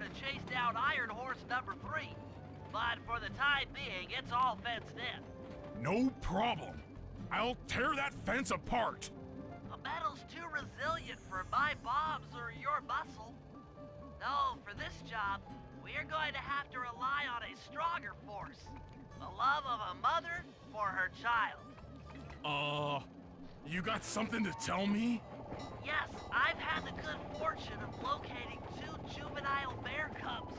to chase down Iron Horse number 3. But for the time being, it's all fenced in. No problem. I'll tear that fence apart. The metal's too resilient for my bombs or your muscle. No, for this job, we're going to have to rely on a stronger force. The love of a mother for her child. You got something to tell me? Yes, I've had the good fortune of locating 2 juvenile bear cubs.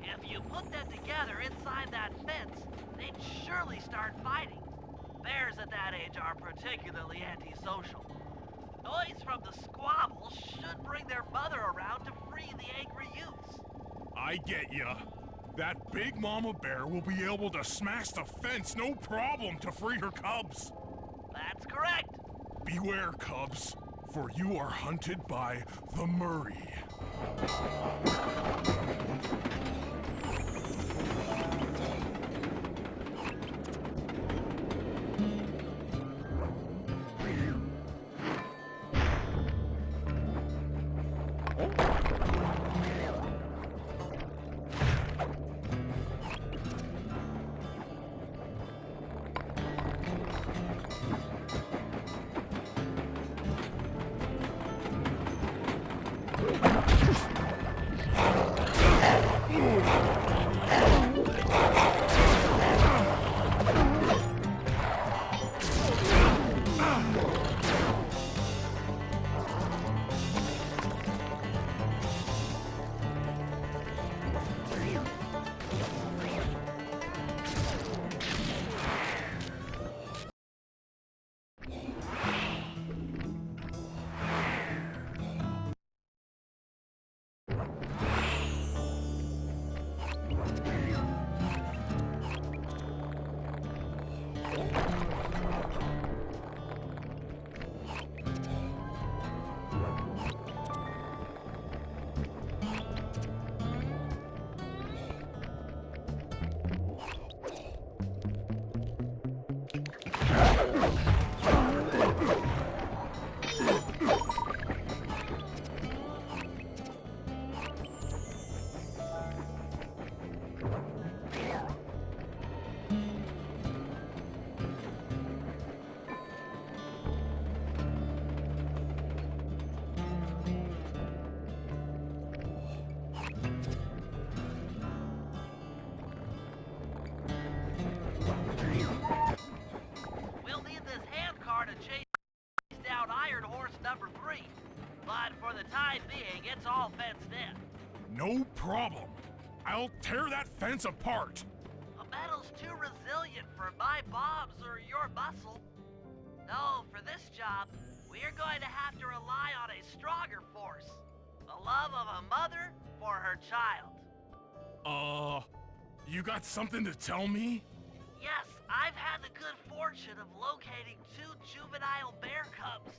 If you put them together inside that fence, they'd surely start fighting. Bears at that age are particularly antisocial. Noise from the squabble should bring their mother around to free the angry youths. I get ya. That big mama bear will be able to smash the fence no problem to free her cubs. That's correct. Beware, cubs, for you are hunted by the Murray. We'll need this handcar to chase down Iron Horse number 3. But for the time being, it's all fenced in. No problem. I'll tear that fence apart. The metal's too resilient for my bombs or your muscle. No, for this job, we're going to have to rely on a stronger force. The love of a mother for her child. You got something to tell me? Yes, I've had the good fortune of locating 2 juvenile bear cubs.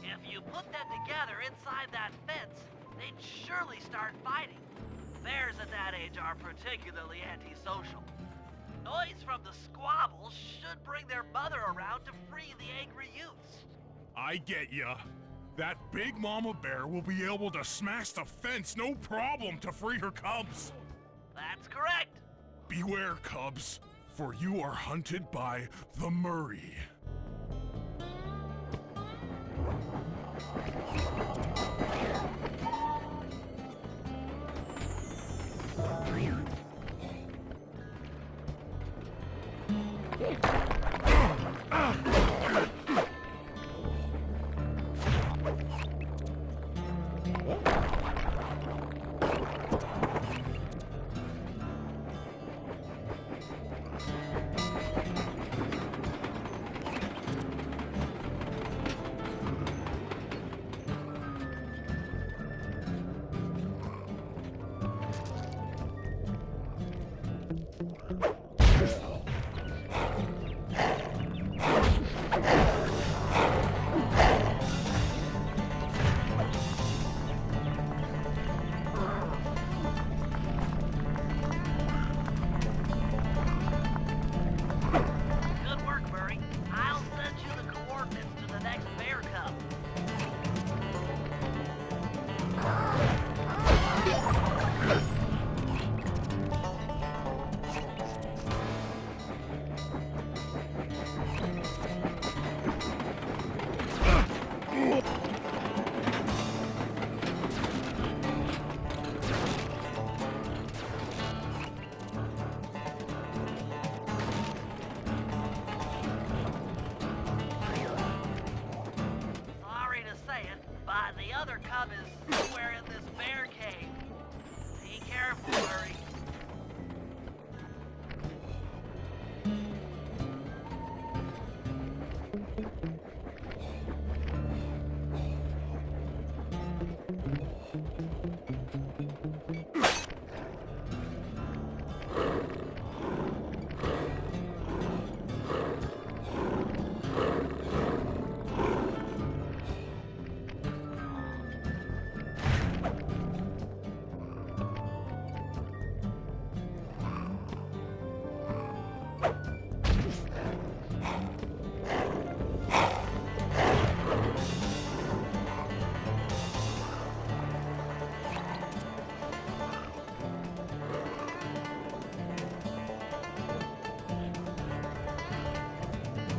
If you put them together inside that fence, they'd surely start fighting. Bears at that age are particularly antisocial. Noise from the squabble should bring their mother around to free the angry youths. I get ya. That big mama bear will be able to smash the fence no problem to free her cubs. That's correct. Beware, cubs, for you are hunted by the Murray.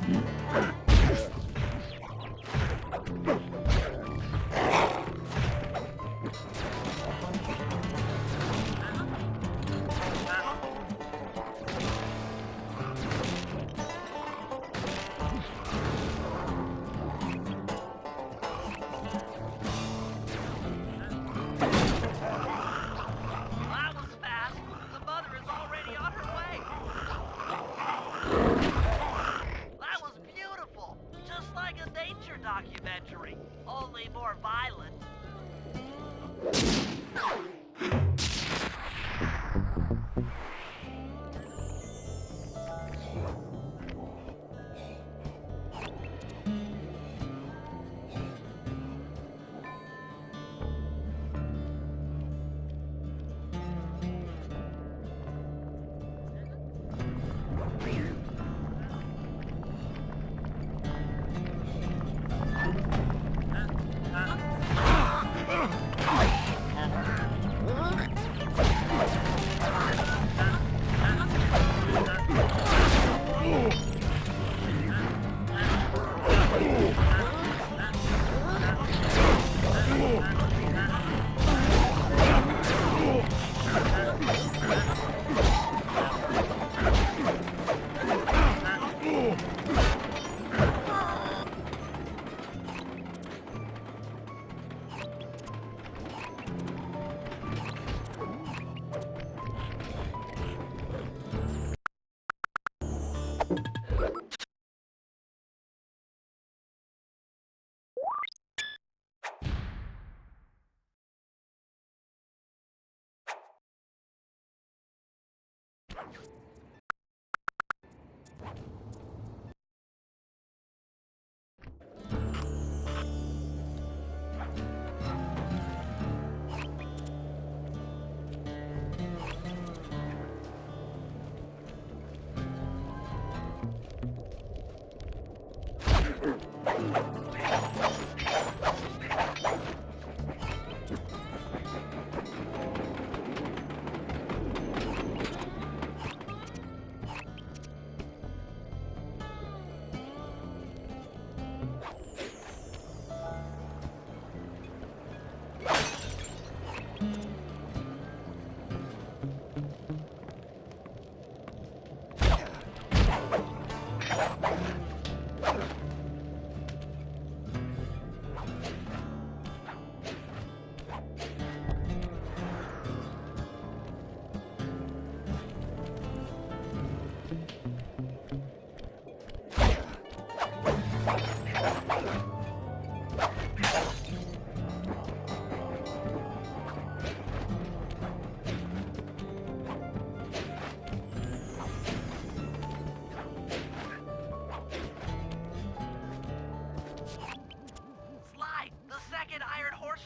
That was fast. The mother is already on her way. That was beautiful. Just like a nature documentary, only more violent.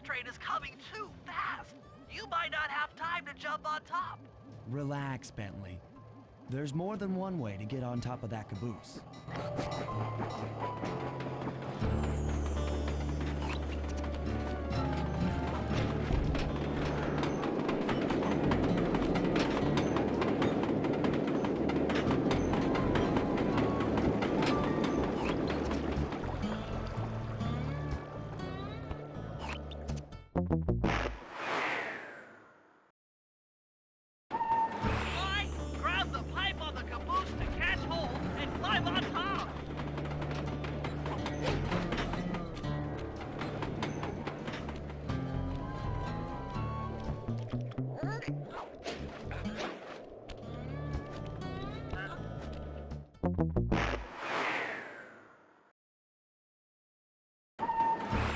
Train is coming too fast. You might not have time to jump on top. Relax, Bentley. There's more than one way to get on top of that caboose. Mike, grab the pipe on the caboose to catch hold and climb on top.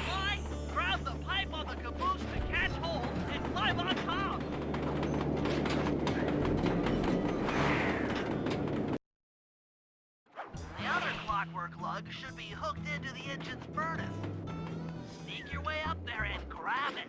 Mike, grab the pipe on the caboose to catch hold and climb on top. The other clockwork lug should be hooked into the engine's furnace. Sneak your way up there and grab it.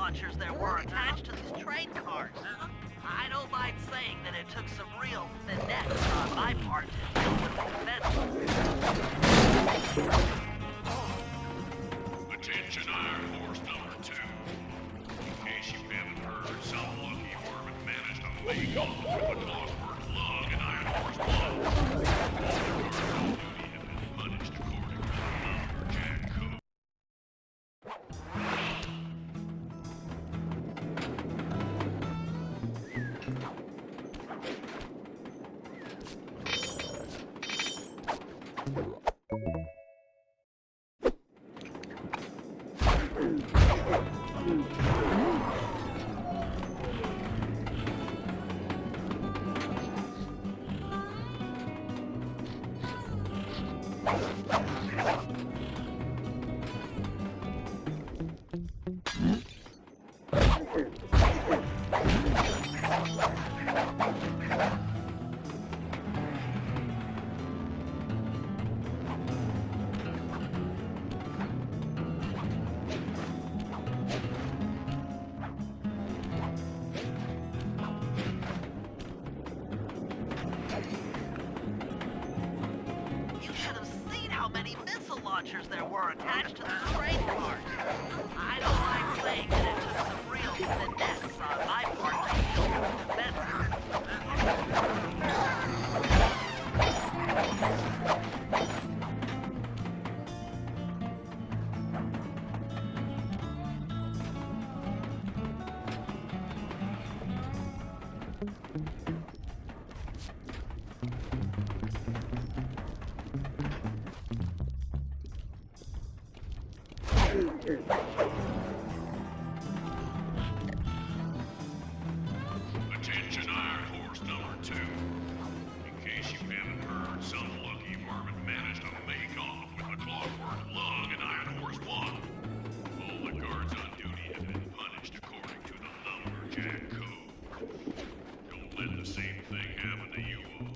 launchers there were attached to these train cars. I don't mind saying that it took some real finesse on my part to deal with the defenses. Attention Iron Horse number 2. In case you haven't heard, some lucky worm managed to make off with a clockwork lung and Iron Horse 1. All the guards on duty have been punished according to the Lumberjack Code. You should have seen how many missile launchers there were attached to the train cars. I don't mind saying that it took some real finesse on my part to deal with the defenses. Attention Iron Horse number 2. In case you haven't heard, some lucky vermin managed to make off with a clockwork lung and Iron Horse 1. All the guards on duty have been punished according to the Lumberjack Code. Don't let the same thing happen to you all.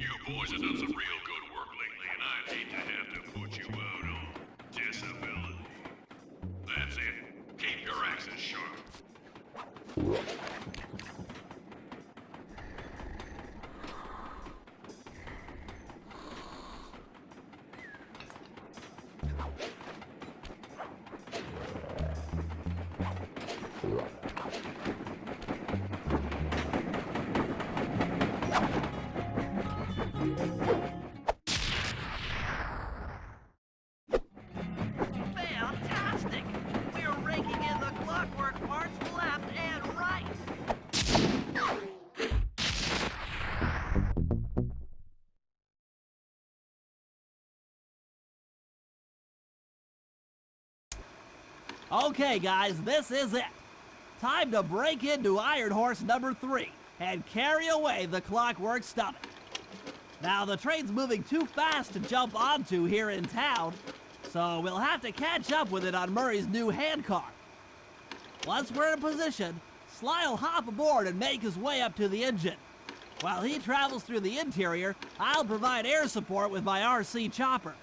You boys have done some real good work lately, and I'd hate to have to put you out on disability. That's it. Keep your axes sharp. Fantastic! We're raking in the clockwork parts left and right. Okay, guys, this is it. Time to break into Iron Horse number 3 and carry away the clockwork stomach. Now, the train's moving too fast to jump onto here in town, so we'll have to catch up with it on Murray's new handcar. Once we're in position, Sly'll hop aboard and make his way up to the engine. While he travels through the interior, I'll provide air support with my RC chopper.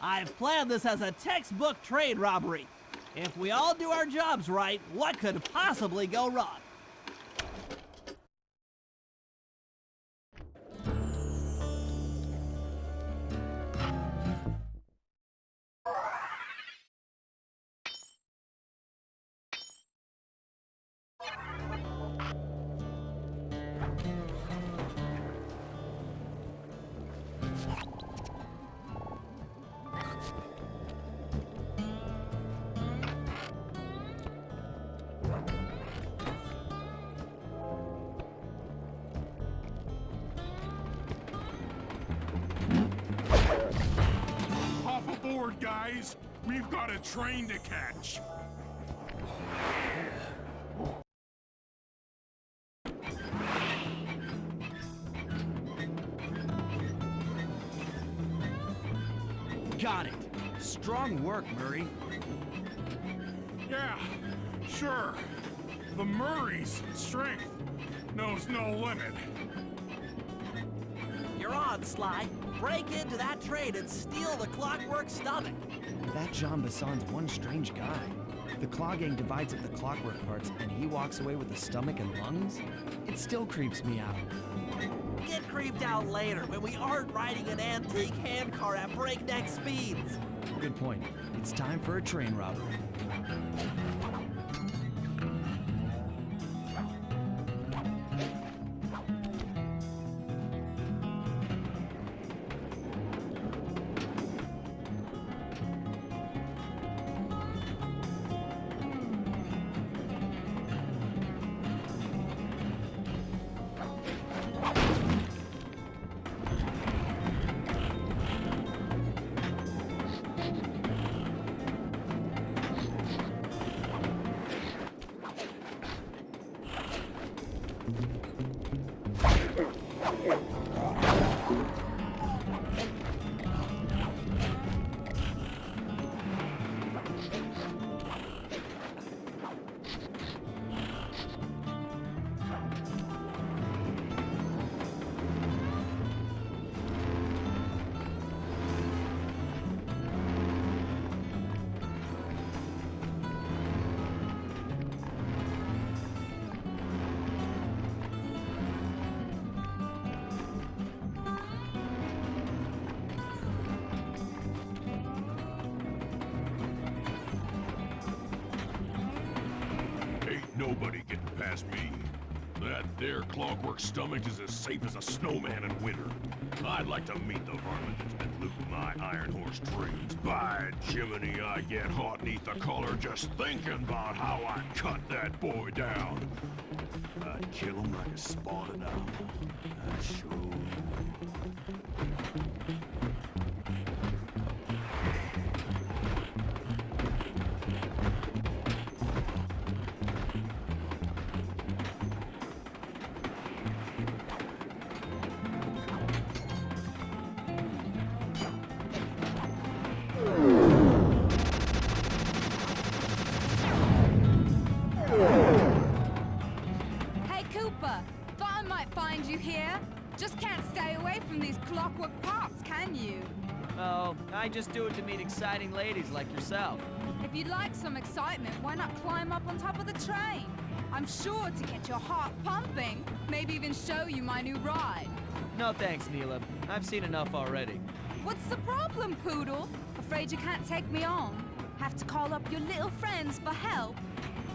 I've planned this as a textbook train robbery. If we all do our jobs right, what could possibly go wrong? Hop aboard, guys. We've got a train to catch. Got it. Strong work, Murray. Yeah, sure. The Murray's strength knows no limit. You're on, Sly. Break into that train and steal the clockwork stomach. That Jean Basson's one strange guy. The Claw Gang divides up the clockwork parts and he walks away with the stomach and lungs? It still creeps me out. Get creeped out later when we aren't riding an antique handcar at breakneck speeds. Good point. It's time for a train robbery. Ain't nobody getting past me. That there clockwork stomach is as safe as a snowman in winter. I'd like to meet the varmint that's been looting my Iron Horse trains. By Jiminy, I get hot neath the collar just thinking about how I cut that boy down. I'd kill him like a spotted owl. I sure would. Hey, Cooper. Thought I might find you here. Just can't stay away from these clockwork parts, can you? Oh, I just do it to meet exciting ladies like yourself. If you'd like some excitement, why not climb up on top of the train? I'm sure to get your heart pumping, maybe even show you my new ride. No thanks, Neela. I've seen enough already. What's the problem, Poodle? Afraid you can't take me on? Have to call up your little friends for help?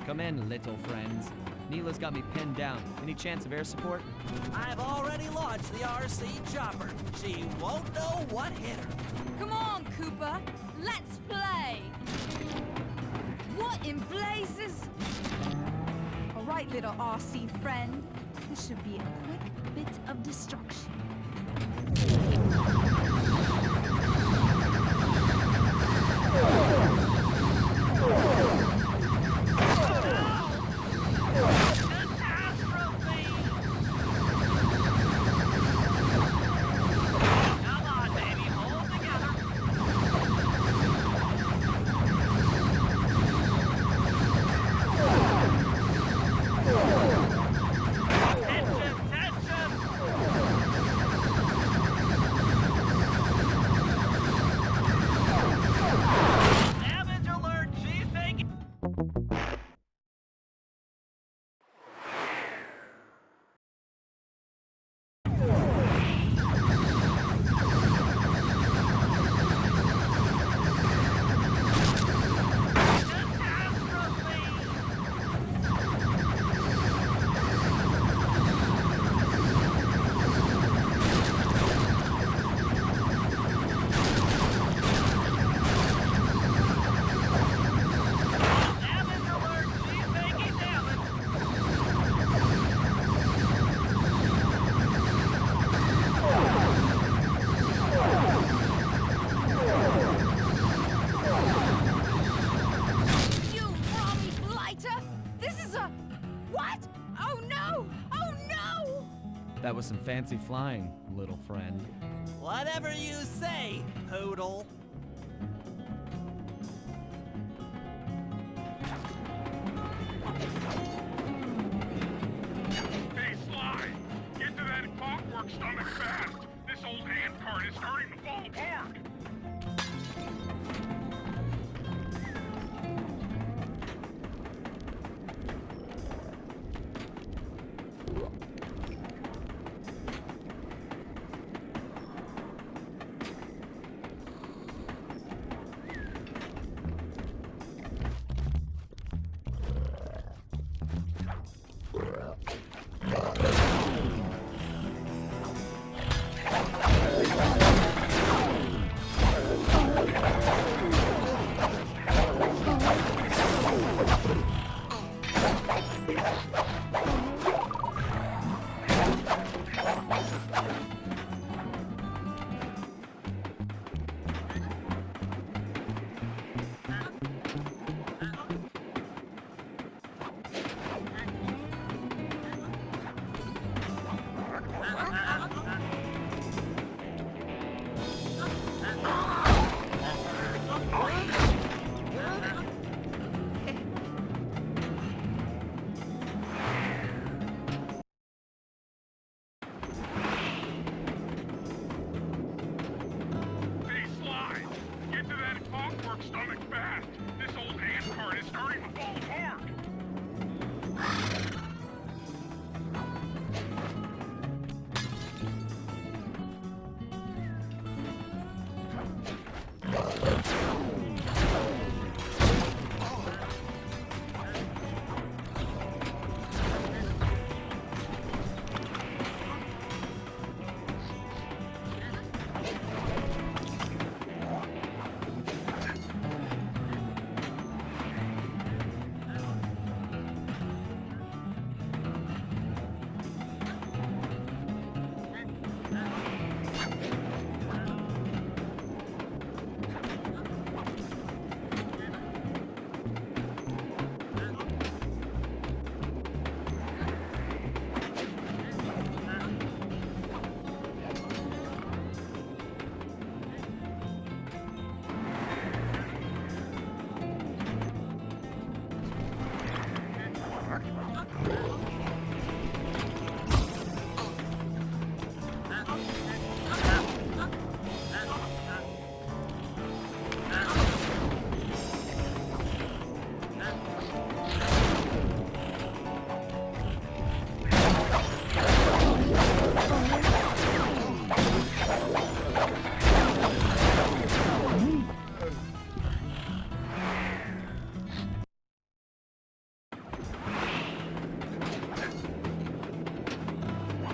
Come in, little friends. Neela's got me pinned down. Any chance of air support? I've already launched the RC chopper. She won't know what hit her. Come on, Cooper. Let's play. What in blazes? All right, little RC friend. This should be a quick bit of destruction. Come on, baby, hold together. Tension, tension. Damage alert, G-Fake. Damage alert, G-Fake, damage. You Robbie blighter! This is a... What? Oh no! Oh no! That was some fancy flying, little friend. Whatever you say, Poodle. Hey, Sly! Get to that clockwork stomach fast! This old hand cart is starting to fall apart!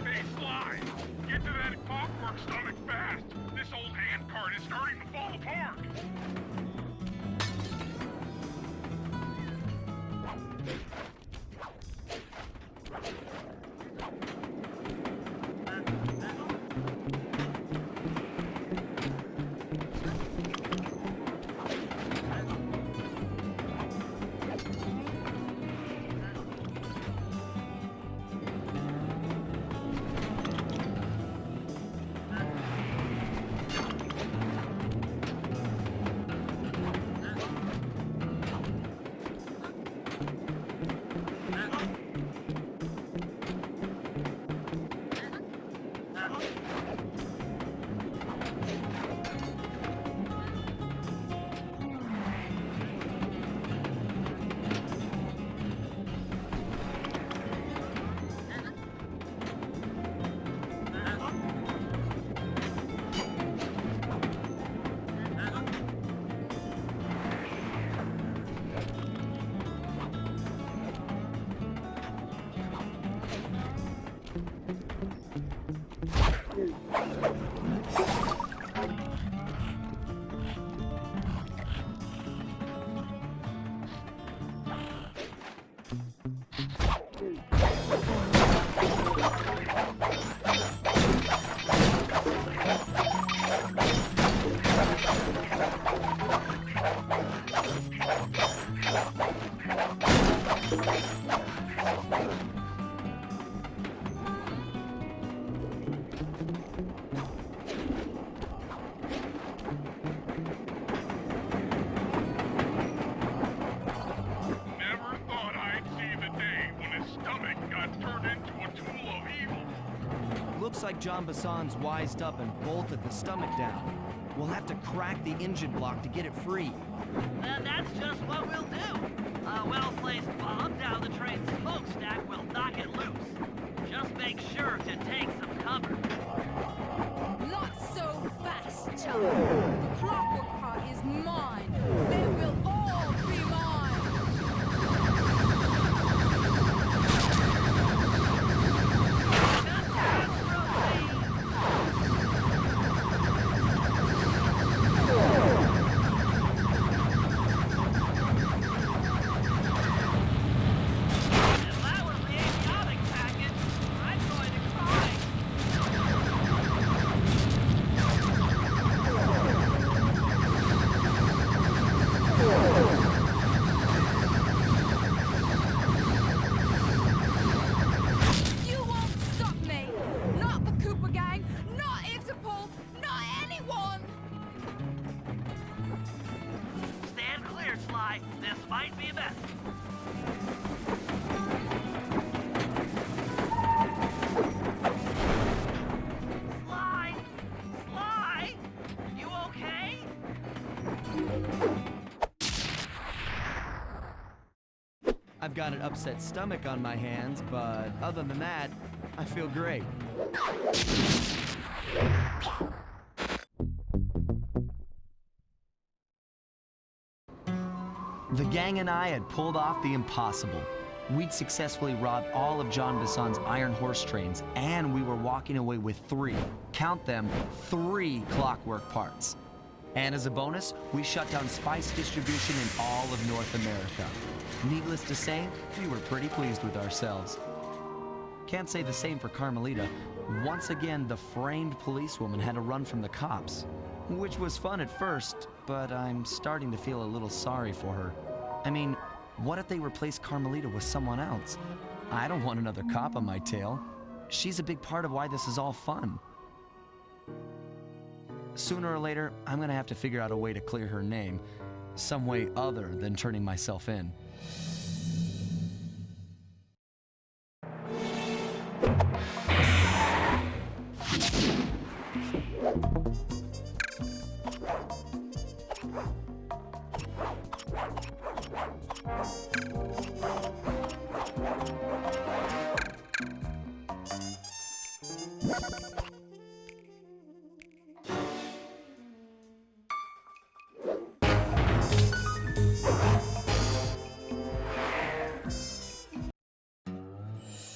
Hey, Sly! Get to that clockwork stomach fast! This old handcart is starting to fall apart! Never thought I'd see the day when his stomach got turned into a tool of evil. Looks like John Bassan's wised up and bolted the stomach down. We'll have to crack the engine block to get it free. And that's just what we'll do. A well-placed bomb down the train's smokestack will knock it loose. Just make sure to take some cover. Not so fast, chum. The clockwork part is mine. They will all be mine. If that was the avionic package, I'm going to cry. You won't stop me. Not the Cooper Gang, not Interpol, not anyone. Stand clear, Sly. This might be a mess. I've got an upset stomach on my hands, but other than that, I feel great. The gang and I had pulled off the impossible. We'd successfully robbed all of John Bisson's Iron Horse trains, and we were walking away with count them, 3 Clockwork parts. And as a bonus, we shut down spice distribution in all of North America. Needless to say, we were pretty pleased with ourselves. Can't say the same for Carmelita. Once again, the framed policewoman had to run from the cops, which was fun at first, but I'm starting to feel a little sorry for her. I mean, what if they replaced Carmelita with someone else? I don't want another cop on my tail. She's a big part of why this is all fun. Sooner or later, I'm gonna have to figure out a way to clear her name, some way other than turning myself in.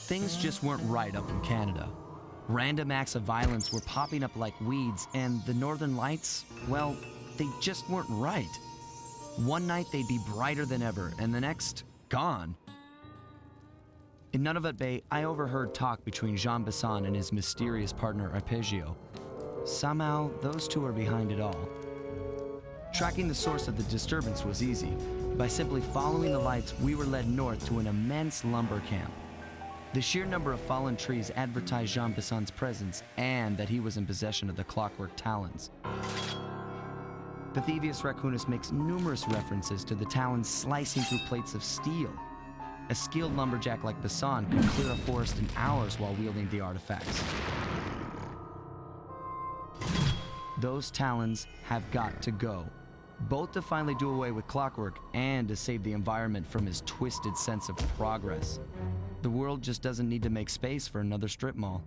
Things just weren't right up in Canada. Random acts of violence were popping up like weeds, and the Northern Lights, well, they just weren't right. One night they'd be brighter than ever, and the next, gone. In Nunavut Bay, I overheard talk between Jean Bisson and his mysterious partner Arpeggio. Somehow, those two are behind it all. Tracking the source of the disturbance was easy. By simply following the lights, we were led north to an immense lumber camp. The sheer number of fallen trees advertised Jean Bisson's presence and that he was in possession of the Clockwork Talons. Pythivius Raccoonus makes numerous references to the talons slicing through plates of steel. A skilled lumberjack like Bisson could clear a forest in hours while wielding the artifacts. Those talons have got to go, both to finally do away with Clockwork and to save the environment from his twisted sense of progress. The world just doesn't need to make space for another strip mall.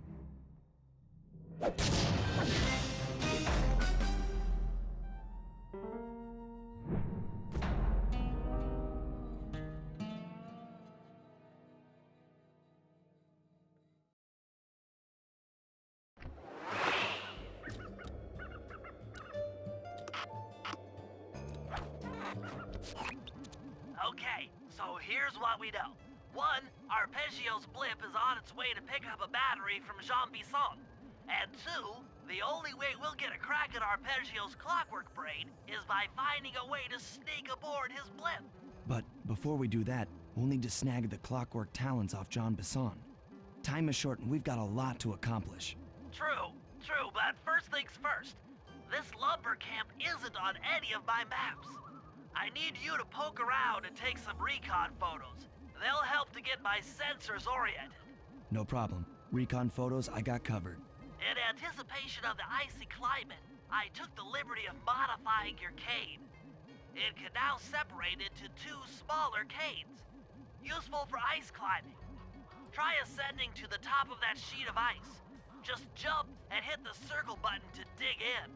Okay, so here's what we know. 1, Arpeggio's blip is on its way to pick up a battery from Jean Bisson. And 2, the only way we'll get a crack at Arpeggio's Clockwork brain is by finding a way to sneak aboard his blip. But before we do that, we'll need to snag the Clockwork Talons off John Bisson. Time is short and we've got a lot to accomplish. True, but first things first. This lumber camp isn't on any of my maps. I need you to poke around and take some recon photos. They'll help to get my sensors oriented. No problem. Recon photos I got covered. In anticipation of the icy climate, I took the liberty of modifying your cane. It can now separate into 2 smaller canes, useful for ice climbing. Try ascending to the top of that sheet of ice. Just jump and hit the circle button to dig in.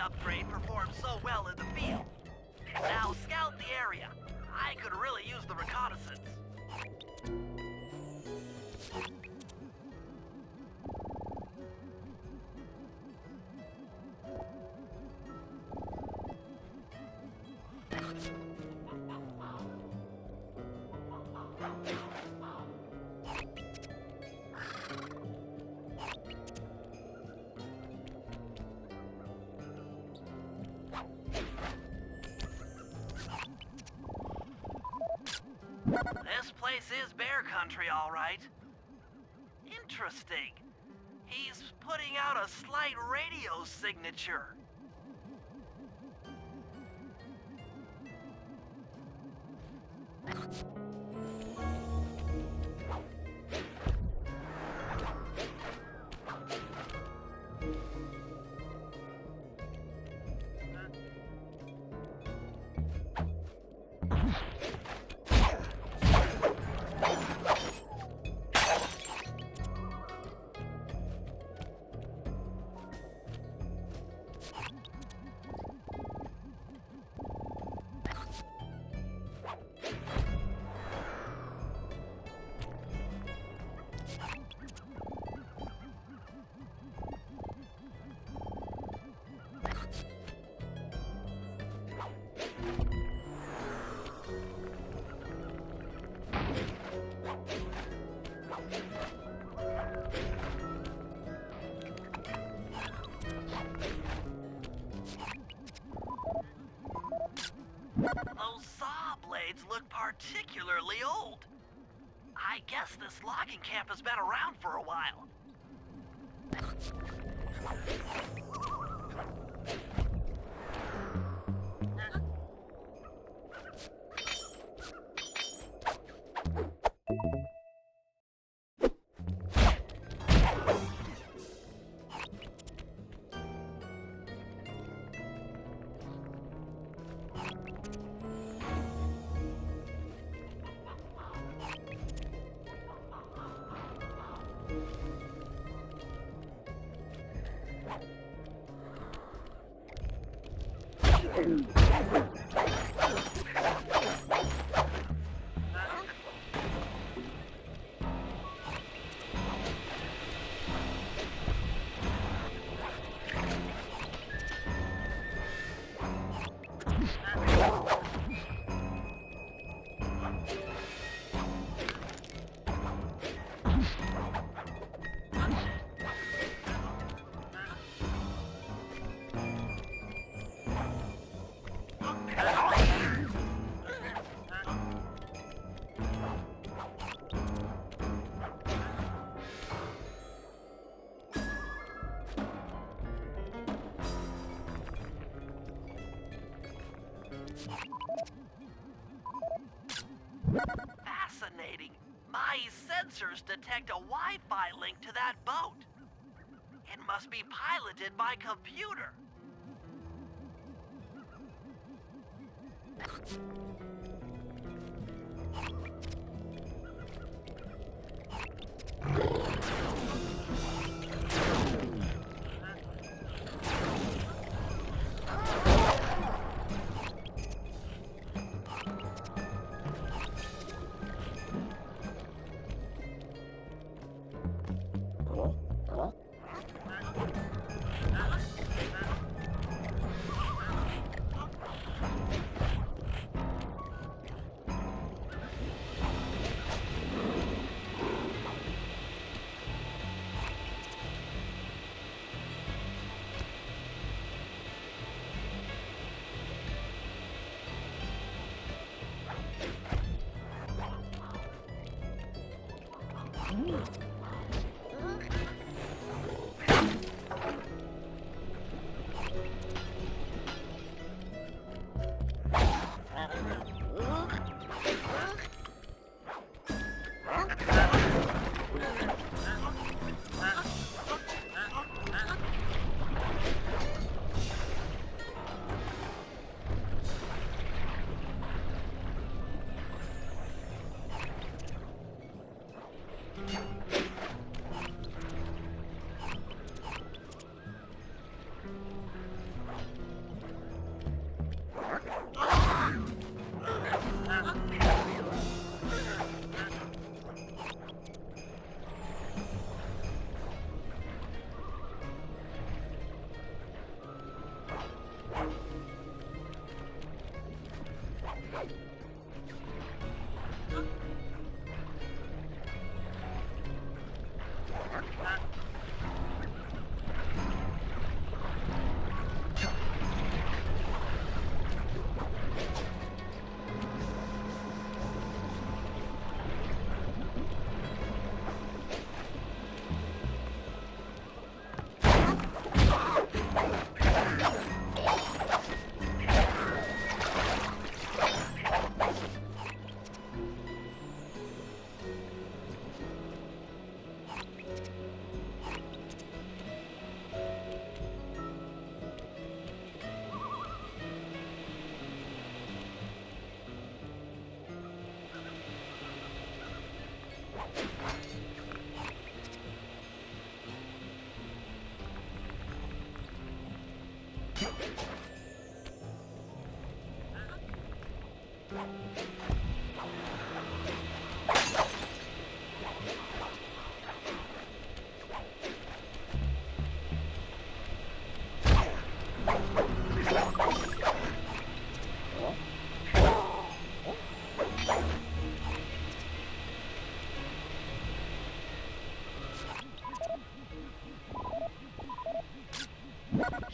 upgrade performed so well in the field. Now scout the area. I could really use the reconnaissance. This place is bear country, all right. Interesting. He's putting out a slight radio signature. Those saw blades look particularly old. I guess this logging camp has been around for a while. Fascinating. My sensors detect a Wi-Fi link to that boat. It must be piloted by computer.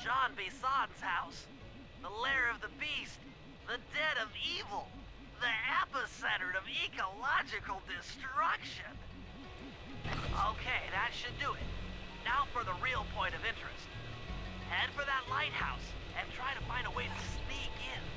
John Bison's house. The lair of the beast. The den of evil. The epicenter of ecological destruction. Okay, that should do it. Now for the real point of interest. Head for that lighthouse and try to find a way to sneak in.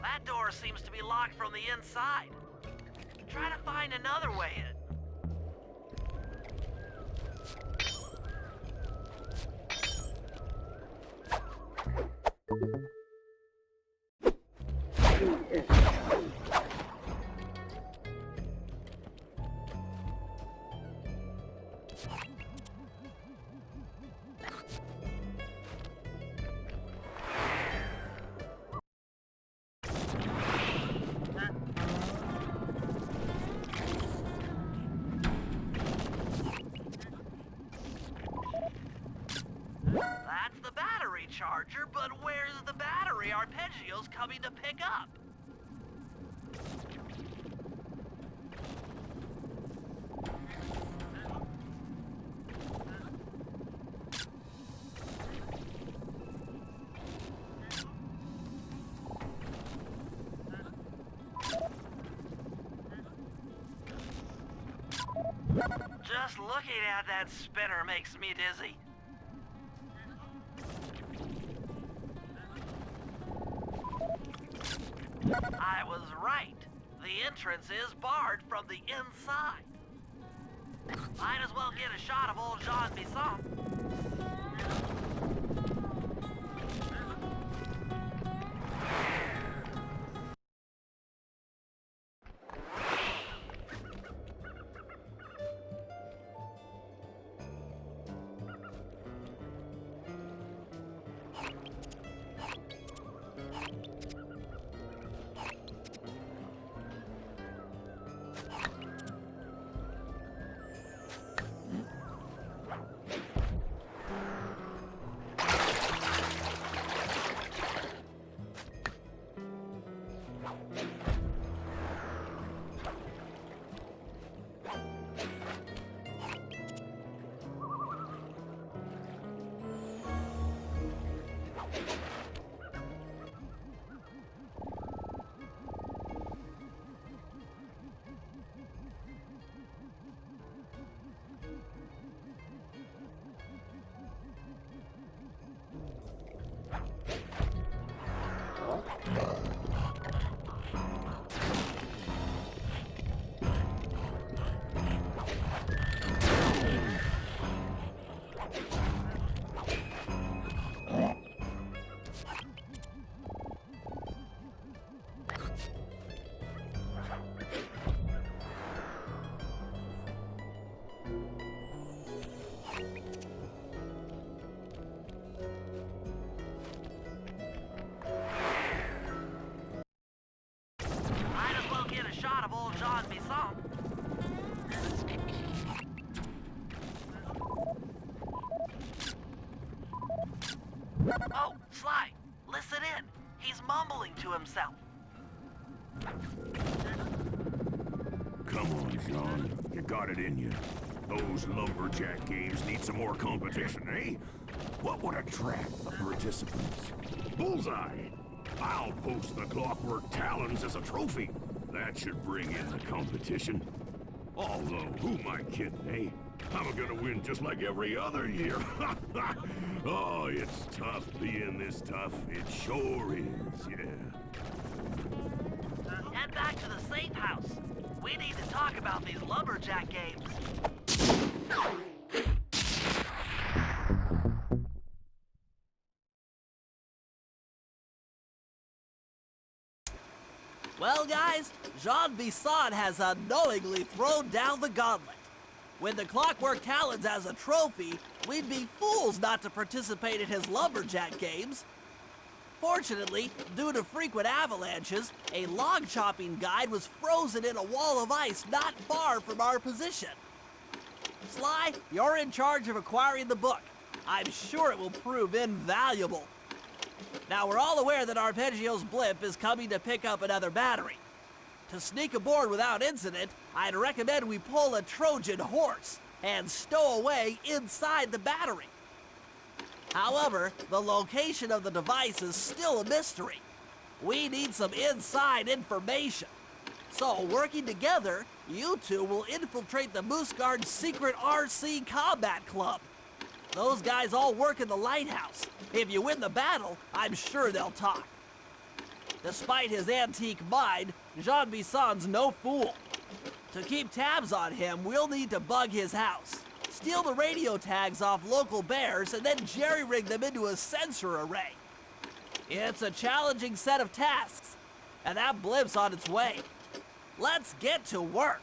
That door seems to be locked from the inside. Try to find another way in. That's the battery charger, but where's the battery Arpeggio's coming to pick up? Just looking at that spinner makes me dizzy. I was right. The entrance is barred from the inside. Might as well get a shot of old Jean Bison. Oh, Sly, listen in. He's mumbling to himself. Come on, Sean. You got it in you. Those lumberjack games need some more competition, eh? What would attract the participants? Bullseye! I'll post the Clockwork Talons as a trophy. That should bring in the competition. Although, who am I kidding, eh? I'm gonna win just like every other year. Oh, it's tough being this tough. It sure is, yeah. Head back to the safe house. We need to talk about these lumberjack games. Well, guys, Jean Bisson has unknowingly thrown down the gauntlet. With the Clockwork Talons as a trophy, we'd be fools not to participate in his lumberjack games. Fortunately, due to frequent avalanches, a log chopping guide was frozen in a wall of ice not far from our position. Sly, you're in charge of acquiring the book. I'm sure it will prove invaluable. Now, we're all aware that Arpeggio's blimp is coming to pick up another battery. To sneak aboard without incident, I'd recommend we pull a Trojan horse and stow away inside the battery. However, the location of the device is still a mystery. We need some inside information. So, working together, you two will infiltrate the Moose Guard's secret RC Combat Club. Those guys all work in the lighthouse. If you win the battle, I'm sure they'll talk. Despite his antique mind, Jean Bisson's no fool. To keep tabs on him, we'll need to bug his house, steal the radio tags off local bears, and then jerry-rig them into a sensor array. It's a challenging set of tasks, and that blimp's on its way. Let's get to work.